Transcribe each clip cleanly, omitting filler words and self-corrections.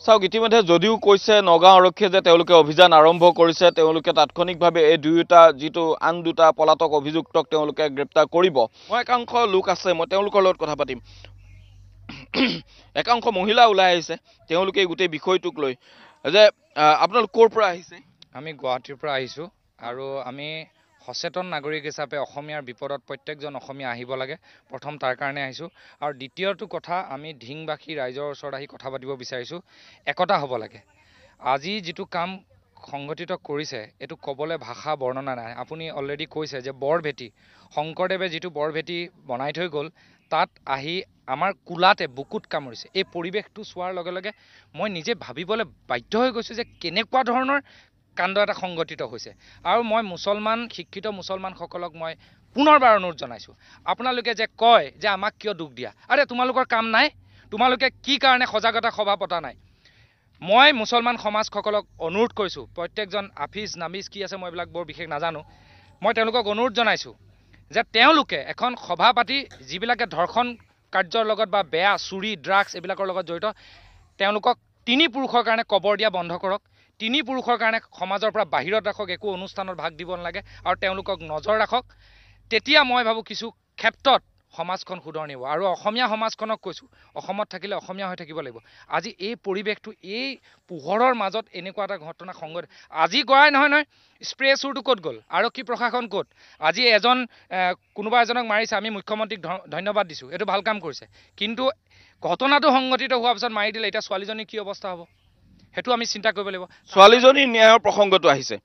চাওক ইতিমধ্যে যদিও কৈছে নগাঁও আৰক্ষীয়ে যে তেওঁলোকে অভিযান আৰম্ভ কৰিছে, তেওঁলোকে তাৎক্ষণিকভাৱে এই দুয়োটা যিটো আন দুটা পলাতক অভিযুক্তক তেওঁলোকে গ্ৰেপ্তাৰ কৰিব। মই একাংশ লোক আছে, মই তেওঁলোকৰ লগত কথা পাতিম। একাংশ মহিলা ওলাই আহিছে, তেওঁলোকে গোটেই বিষয়টোক লৈ যে আপোনালোক ক'ৰ পৰা আহিছে? আমি গুৱাহাটীৰ পৰা আহিছোঁ আৰু আমি সচেতন নাগৰিক হিচাপে অসমীয়াৰ বিপদত প্ৰত্যেকজন অসমীয়া আহিব লাগে, প্ৰথম তাৰ কাৰণে আহিছোঁ। আৰু দ্বিতীয়টো কথা, আমি ঢিংবাসী ৰাইজৰ ওচৰত আহি কথা পাতিব বিচাৰিছোঁ, একতা হ'ব লাগে। আজি যিটো কাম সংগঠিত কৰিছে এইটো ক'বলৈ ভাষা বৰ্ণনা নাই। আপুনি অলৰেডি কৈছে যে বৰভেটি, শংকৰদেৱে যিটো বৰভেটি বনাই থৈ গ'ল, তাত আহি আমাৰ কোলাতে বুকুত কামুৰিছে। এই পৰিৱেশটো চোৱাৰ লগে লগে মই নিজে ভাবিবলৈ বাধ্য হৈ গৈছোঁ যে কেনেকুৱা ধৰণৰ কাণ্ড এটা সংগঠিত হৈছে। আৰু মই শিক্ষিত মুছলমানসকলক মই পুনৰবাৰ অনুৰোধ জনাইছোঁ, আপোনালোকে যে কয় যে আমাক কিয় দুখ দিয়া, আৰে তোমালোকৰ কাম নাই? তোমালোকে কি কাৰণে সজাগতা সভা পতা নাই? মই মুছলমান সমাজসকলক অনুৰোধ কৰিছোঁ, প্ৰত্যেকজন আফিজ নামিজ কি আছে মই এইবিলাক বৰ বিশেষ নাজানো, মই তেওঁলোকক অনুৰোধ জনাইছোঁ যে তেওঁলোকে এখন সভা পাতি যিবিলাকে ধৰ্ষণ কাৰ্যৰ লগত বা বেয়া চুৰি ড্ৰাগছ এইবিলাকৰ লগত জড়িত, তেওঁলোকক তিনি পুৰুষৰ কাৰণে কবৰ দিয়া বন্ধ কৰক। তিনি পুৰুষৰ কাৰণে সমাজৰ পৰা বাহিৰত ৰাখক, একো অনুষ্ঠানত ভাগ দিব নালাগে আৰু তেওঁলোকক নজৰ ৰাখক। তেতিয়া মই ভাবোঁ কিছু ক্ষেত্ৰত সমাজখন শুধৰণি হ'ব। আৰু অসমীয়া সমাজখনক কৈছোঁ, অসমত থাকিলে অসমীয়া হৈ থাকিব লাগিব। আজি এই পৰিৱেশটো, এই পোহৰৰ মাজত এনেকুৱা এটা ঘটনা সংঘটিত, আজি গৰাই নহয় স্প্ৰে চুৰটো ক'ত গ'ল? আৰক্ষী প্ৰশাসন ক'ত? আজি কোনোবা এজনক মাৰিছে, আমি মুখ্যমন্ত্ৰীক ধন্যবাদ দিছোঁ, এইটো ভাল কাম কৰিছে। কিন্তু ঘটনাটো সংঘটিত হোৱাৰ পিছত মাৰি দিলে, এতিয়া ছোৱালীজনীৰ কি অৱস্থা হ'ব সেইটো আমি চিন্তা কৰিব লাগিব। ছোৱালীজনীৰ ন্যায়ৰ প্ৰসংগটো আহিছে।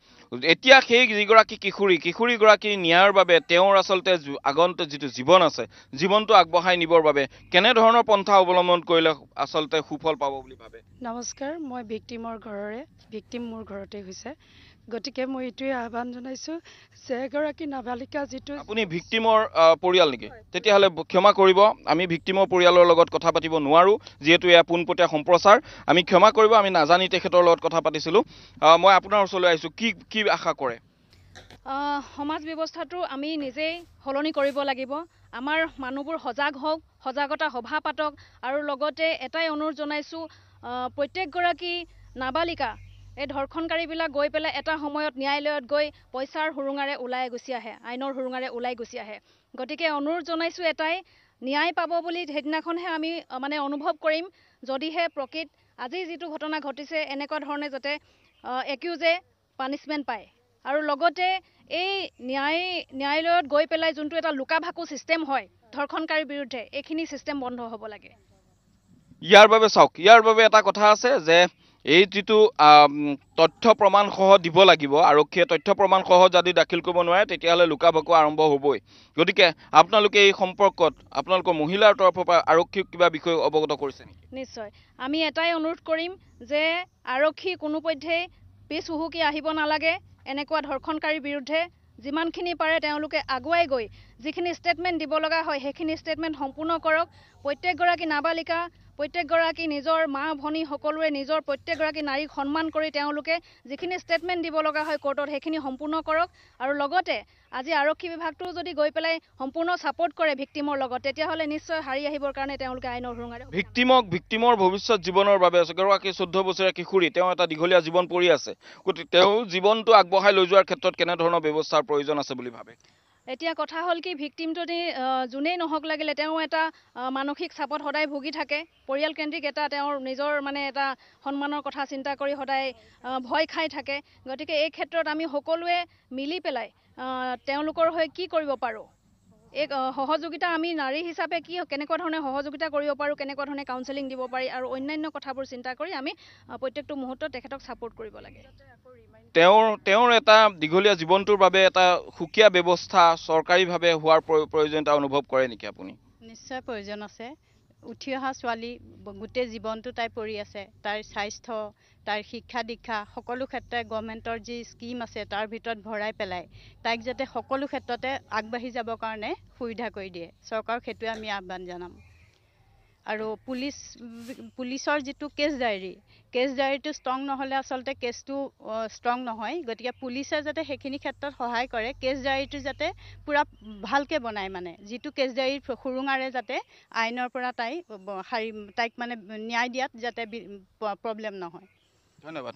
এতিয়া সেই যিগৰাকী কিশোৰীগৰাকী ন্যায়ৰ বাবে তেওঁৰ আচলতে আগন্তুক যিটো জীৱন আছে, জীৱনটো আগবঢ়াই নিবৰ বাবে কেনেধৰণৰ পন্থা অৱলম্বন কৰিলে আচলতে সুফল পাব বুলি ভাবে? নমস্কাৰ, মই ভিক্টিম মোৰ ঘৰতে হৈছে। গতিকে মই এইটোৱে আহ্বান জনাইছোঁ যে এগৰাকী নাবালিকা যিটো আপুনি ভিক্টিমৰ পৰিয়াল নেকি? তেতিয়াহ'লে ক্ষমা কৰিব, আমি ভিক্টিমৰ পৰিয়ালৰ লগত কথা পাতিব নোৱাৰোঁ, যিহেতু এয়া পোনপটীয়া সম্প্ৰচাৰ। আমি ক্ষমা কৰিব, আমি নাজানি তেখেতৰ লগত কথা পাতিছিলোঁ। মই আপোনাৰ ওচৰলৈ আহিছোঁ, কি আশা কৰে? সমাজ ব্যৱস্থাটো আমি নিজেই সলনি কৰিব লাগিব। আমাৰ মানুহবোৰ সজাগ হওক, সজাগতা সভা পাতক। আৰু লগতে এটাই অনুৰোধ জনাইছোঁ, প্ৰত্যেকগৰাকী নাবালিকা এই ধৰ্ষণকাৰীবিলাক গৈ পেলাই এটা সময়ত ন্যায়ালয়ত গৈ পইচাৰ সুৰুঙাৰে ওলাই গুচি আহে, আইনৰ সুৰুঙাৰে ওলাই গুচি আহে। গতিকে অনুৰোধ জনাইছোঁ এটাই, ন্যায় পাব বুলি সেইদিনাখনহে আমি অনুভৱ কৰিম, যদিহে প্ৰকৃত আজি যিটো ঘটনা ঘটিছে এনেকুৱা ধৰণে যাতে একিউজে পানিছমেণ্ট পায়। আৰু লগতে এই ন্যায়ালয়ত গৈ পেলাই যোনটো এটা লুকা-ভাকু ছিষ্টেম হয় ধৰ্ষণকাৰীৰ বিৰুদ্ধে, এইখিনি ছিষ্টেম বন্ধ হ'ব লাগে। ইয়াৰ বাবে চাওক, ইয়াৰ বাবে এটা কথা আছে যে এই যিটো তথ্য প্ৰমাণ সহ দিব লাগিব, আৰক্ষীয়ে তথ্য প্ৰমাণ সহ যদি দাখিল কৰিব নোৱাৰে তেতিয়াহ'লে লুকা-ভাকু আৰম্ভ হ'বই। গতিকে আপোনালোকে এই সম্পৰ্কত আপোনালোকৰ মহিলাৰ তৰফৰ পৰা আৰক্ষীক কিবা বিষয় অৱগত কৰিছে নেকি? নিশ্চয়, আমি এটাই অনুৰোধ কৰিম যে আৰক্ষী কোনোপধ্যেই পিছ হুহুকি আহিব নালাগে। এনেকুৱা ধৰ্ষণকাৰীৰ বিৰুদ্ধে যিমানখিনি পাৰে তেওঁলোকে আগুৱাই গৈ যিখিনি ষ্টেটমেণ্ট দিব লগা হয় সেইখিনি ষ্টেটমেণ্ট সম্পূৰ্ণ কৰক। প্ৰত্যেকগৰাকী নাবালিকা, প্ৰত্যেকগৰাকী নিজৰ মা ভনী সকলোৱে নিজৰ প্ৰত্যেকগৰাকী নাৰীক সন্মান কৰি তেওঁলোকে যিখিনি ষ্টেটমেণ্ট দিব লগা হয় কোৰ্টত সেইখিনি সম্পূৰ্ণ কৰক। আৰু লগতে আজি আৰক্ষী বিভাগটো যদি গৈ পেলাই সম্পূৰ্ণ ছাপোৰ্ট কৰে ভিক্টিমৰ লগত, তেতিয়াহ'লে নিশ্চয় হাৰি আহিবৰ কাৰণে তেওঁলোকে আইনৰ সুৰুঙাৰে ভিক্টিমৰ ভৱিষ্যত জীৱনৰ বাবে এগৰাকী 14 বছৰীয়া কিশোৰী, তেওঁ এটা দীঘলীয়া জীৱন পৰি আছে। গতিকে তেওঁ জীৱনটো আগবঢ়াই লৈ যোৱাৰ ক্ষেত্ৰত কেনেধৰণৰ ব্যৱস্থাৰ প্ৰয়োজন আছে বুলি ভাবে? এতিয়া কথা হ'ল কি, ভিক্টিমজনী যোনেই নহওক লাগিলে তেওঁ এটা মানসিক চাপত সদায় ভুগি থাকে। পৰিয়ালকেন্দ্ৰিক এটা তেওঁৰ নিজৰ এটা সন্মানৰ কথা চিন্তা কৰি সদায় ভয় খাই থাকে। গতিকে এই ক্ষেত্ৰত আমি সকলোৱে মিলি পেলাই তেওঁলোকৰ হৈ কি কৰিব পাৰোঁ, এই সহযোগিতা আমি নাৰী হিচাপে কেনেকুৱা ধৰণে সহযোগিতা কৰিব পাৰোঁ, কেনেকুৱা ধৰণে কাউন্সেলিং দিব পাৰি আৰু অন্যান্য কথাবোৰ চিন্তা কৰি আমি প্ৰত্যেকটো মুহূৰ্তত তেখেতক ছাপোৰ্ট কৰিব লাগে। তেওঁৰ এটা দীঘলীয়া জীৱনটোৰ বাবে এটা সুকীয়া ব্যৱস্থা চৰকাৰীভাৱে হোৱাৰ প্ৰয়োজনীয়তা অনুভৱ কৰে নেকি আপুনি? নিশ্চয় প্ৰয়োজন আছে। উঠি অহা ছোৱালী, গোটেই জীৱনটো তাই পৰি আছে। তাইৰ স্বাস্থ্য, তাইৰ শিক্ষা দীক্ষা সকলো ক্ষেত্ৰতে গভৰ্ণমেণ্টৰ যি স্কিম আছে তাৰ ভিতৰত ভৰাই পেলাই তাইক যাতে সকলো ক্ষেত্ৰতে আগবাঢ়ি যাবৰ কাৰণে সুবিধা কৰি দিয়ে, চৰকাৰক সেইটোৱে আমি আহ্বান জনাম। আৰু পুলিচৰ যিটো কেছ ডায়েৰীটো ষ্ট্ৰং নহ'লে আচলতে কেছটো ষ্ট্ৰং নহয়। গতিকে পুলিচে যাতে সেইখিনি ক্ষেত্ৰত সহায় কৰে, কেছ ডায়েৰীটো যাতে পূৰা ভালকৈ বনায়, মানে যিটো কেছ ডায়েৰীৰ সুৰুঙাৰে যাতে আইনৰ পৰা তাইক মানে ন্যায় দিয়াত যাতে প্ৰব্লেম নহয়। ধন্যবাদ।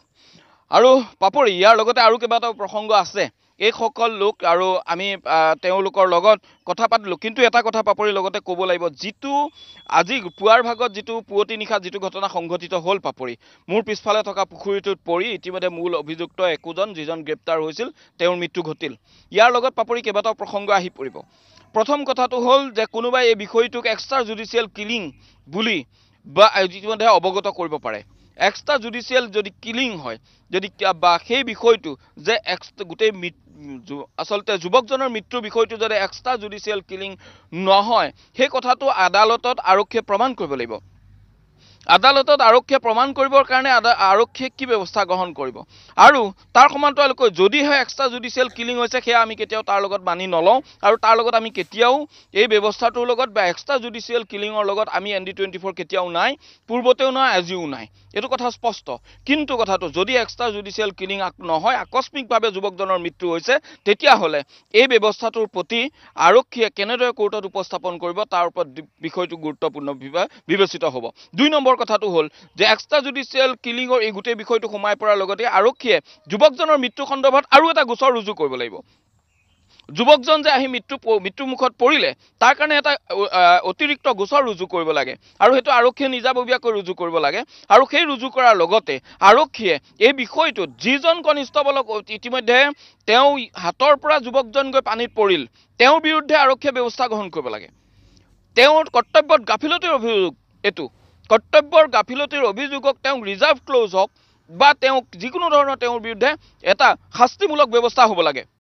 আৰু পাপৰি, ইয়াৰ লগতে আৰু কেইবাটাও প্ৰসংগ আছে। এইসকল লোক আৰু আমি তেওঁলোকৰ লগত কথা পাতিলোঁ, কিন্তু এটা কথা পাপৰি লগতে ক'ব লাগিব, যিটো আজি পুৱাৰ ভাগত যিটো পুৱতি নিশা যিটো ঘটনা সংঘটিত হ'ল পাপৰি, মোৰ পিছফালে থকা পুখুৰীটোত পৰি ইতিমধ্যে মূল অভিযুক্ত একোজন যিজন গ্ৰেপ্তাৰ হৈছিল তেওঁৰ মৃত্যু ঘটিল। ইয়াৰ লগত পাপৰি কেইবাটাও প্ৰসংগ আহি পৰিব। প্ৰথম কথাটো হ'ল যে কোনোবাই এই বিষয়টোক এক্সট্ৰা জুডিচিয়েল কিলিং বুলি বা ইতিমধ্যে অৱগত কৰিব পাৰে। এক্সট্ৰা জুডিচিয়েল যদি কিলিং হয়, যদি বা সেই বিষয়টো যে গোটেই আচলতে যুৱকজনৰ মৃত্যুৰ বিষয়টো যদি এক্সট্ৰা জুডিচিয়েল কিলিং নহয়, সেই কথাটো আদালতত আৰক্ষীয়ে প্ৰমাণ কৰিব লাগিব। আদালতত আৰক্ষীয়ে প্ৰমাণ কৰিবৰ কাৰণে আৰক্ষীয়ে কি ব্যৱস্থা গ্ৰহণ কৰিব, আৰু তাৰ সমান্তৰালকৈ যদিহে এক্সট্ৰা জুডিচিয়েল কিলিং হৈছে সেয়া আমি কেতিয়াও তাৰ লগত মানি নলওঁ, আৰু তাৰ লগত আমি কেতিয়াও এই ব্যৱস্থাটোৰ লগত বা এক্সট্ৰা জুডিচিয়েল কিলিঙৰ লগত আমি ND24 কেতিয়াও নাই, পূৰ্বতেও নাই, আজিও নাই, এইটো কথা স্পষ্ট। কিন্তু কথাটো যদি এক্সট্ৰা জুডিচিয়েল কিলিং নহয়, আকস্মিকভাৱে যুৱকজনৰ মৃত্যু হৈছে, তেতিয়াহ'লে এই ব্যৱস্থাটোৰ প্ৰতি আৰক্ষীয়ে কেনেদৰে কোৰ্টত উপস্থাপন কৰিব তাৰ ওপৰত বিষয়টো গুৰুত্বপূৰ্ণ বিবেচিত হ'ব। 2 নম্বৰ কথাটো হ'ল যে এক্সট্ৰা জুডিচিয়েল কিলিঙৰ এই গোটেই বিষয়টো সোমাই পৰাৰ লগতে আৰক্ষীয়ে যুৱকজনৰ মৃত্যু সন্দৰ্ভত আৰু এটা গোচৰ ৰুজু কৰিব লাগিব। যুৱকজন যে আহি মৃত্যুমুখত পৰিলে তাৰ কাৰণে এটা অতিৰিক্ত গোচৰ ৰুজু কৰিব লাগে, আৰু সেইটো আৰক্ষীয়ে নিজাববীয়াকৈ ৰুজু কৰিব লাগে। আৰু সেই ৰুজু কৰাৰ লগতে আৰক্ষীয়ে এই বিষয়টোত যিজন কনিষ্টবলক ইতিমধ্যে তেওঁ হাতৰ পৰা যুৱকজন গৈ পানীত পৰিল, তেওঁৰ বিৰুদ্ধে আৰক্ষীয়ে ব্যৱস্থা গ্ৰহণ কৰিব লাগে। তেওঁৰ কৰ্তব্যত গাফিলতিৰ অভিযোগ, এইটো কৰ্তব্যৰ গাফিলতিৰ অভিযোগক তেওঁ ৰিজাৰ্ভ ক্ল'জ হওক বা তেওঁক যিকোনো ধৰণৰ তেওঁৰ বিৰুদ্ধে এটা শাস্তিমূলক ব্যৱস্থা হ'ব লাগে।